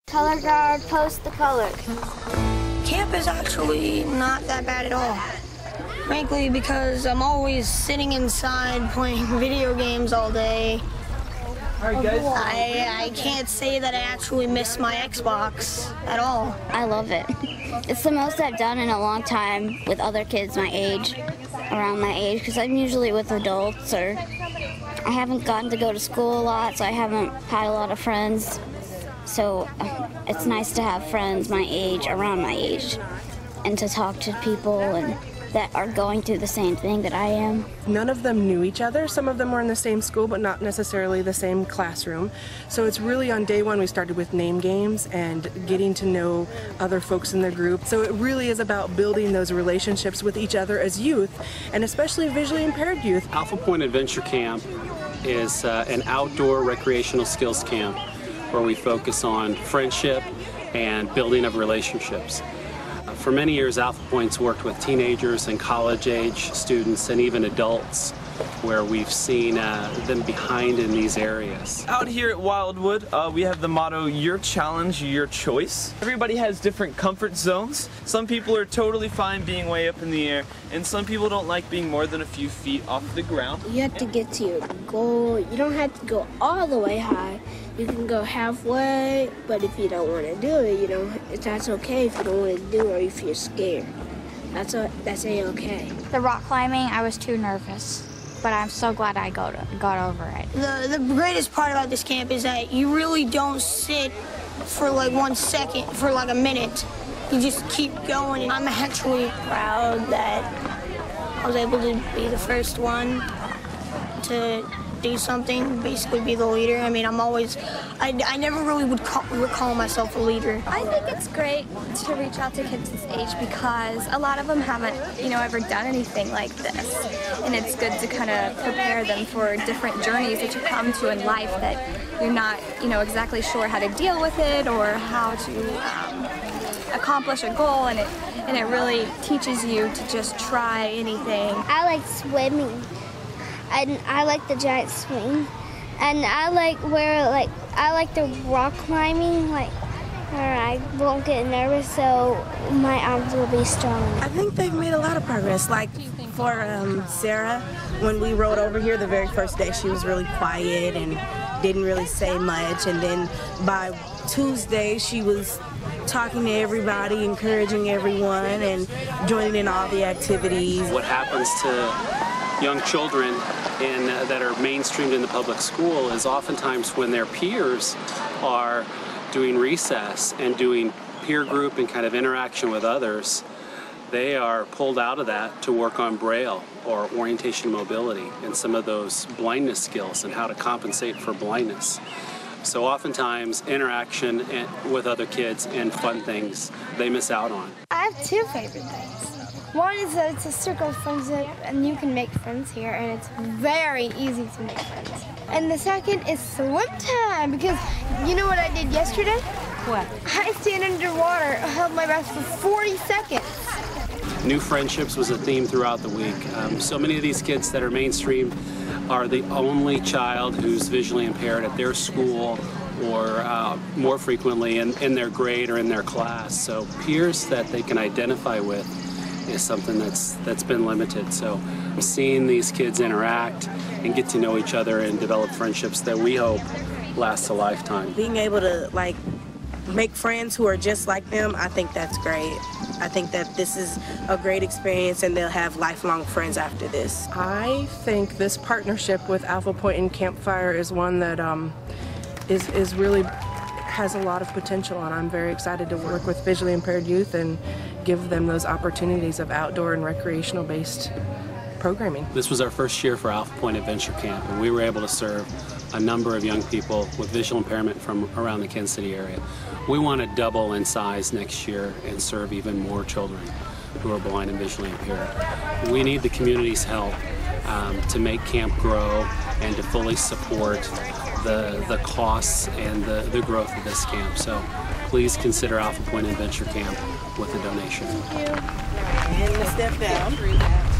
Color guard, post the colors. Camp is actually not that bad at all. Frankly, because I'm always sitting inside playing video games all day. All right, guys. I can't say that I actually miss my Xbox at all. I love it. It's the most I've done in a long time with other kids my age, around my age, because I'm usually with adults, or I haven't gotten to go to school a lot, so I haven't had a lot of friends. So it's nice to have friends my age, around my age, and to talk to people and that are going through the same thing that I am. None of them knew each other. Some of them were in the same school, but not necessarily the same classroom. So it's really on day one we started with name games and getting to know other folks in the group. So it really is about building those relationships with each other as youth, and especially visually impaired youth. Alphapointe Adventure Camp is an outdoor recreational skills camp where we focus on friendship and building of relationships. For many years, Alphapointe's worked with teenagers and college-age students and even adults, where we've seen them behind in these areas. Out here at Wildwood, we have the motto, your challenge, your choice. Everybody has different comfort zones. Some people are totally fine being way up in the air, and some people don't like being more than a few feet off the ground. You have to get to your goal. You don't have to go all the way high. You can go halfway, but if you don't want to do it, that's okay if you don't want to do it or if you're scared. That's A-okay. The rock climbing, I was too nervous, but I'm so glad I got over it. The greatest part about this camp is that you really don't sit for like 1 second, for like a minute. You just keep going. And I'm actually proud that I was able to be the first one to do something, basically be the leader. I mean, I never really would call myself a leader. I think it's great to reach out to kids this age because a lot of them haven't, ever done anything like this. And it's good to kind of prepare them for different journeys that you come to in life that you're not, exactly sure how to deal with it or how to accomplish a goal. And it really teaches you to just try anything. I like swimming. And I like the giant swing, and I like the rock climbing, where I won't get nervous, so my arms will be strong. I think they've made a lot of progress. Like for Sarah, when we rode over here the very first day, she was really quiet and didn't really say much, and then by Tuesday she was talking to everybody, encouraging everyone, and joining in all the activities. What happens to young children that are mainstreamed in the public school is oftentimes when their peers are doing recess and doing peer group and kind of interaction with others, they are pulled out of that to work on Braille or orientation and mobility and some of those blindness skills and how to compensate for blindness. So oftentimes interaction with other kids and fun things they miss out on. I have two favorite things. One is that it's a circle of friendship and you can make friends here and it's very easy to make friends. And the second is swim time, because you know what I did yesterday? What? I stayed underwater, held my breath for 40 seconds. New friendships was a theme throughout the week. So many of these kids that are mainstreamed are the only child who's visually impaired at their school or more frequently in their grade or in their class. So peers that they can identify with is something that's been limited. So seeing these kids interact and get to know each other and develop friendships that we hope last a lifetime. Being able to make friends who are just like them, I think that's great. I think that this is a great experience and they'll have lifelong friends after this. I think this partnership with Alphapointe and Campfire is one that is really has a lot of potential, and I'm very excited to work with visually impaired youth and give them those opportunities of outdoor and recreational based programming. This was our first year for Alphapointe Adventure Camp, and we were able to serve a number of young people with visual impairment from around the Kansas City area. We want to double in size next year and serve even more children who are blind and visually impaired. We need the community's help to make camp grow and to fully support the costs and the growth of this camp. So please consider Alphapointe Adventure Camp with a donation. Thank you. And step down.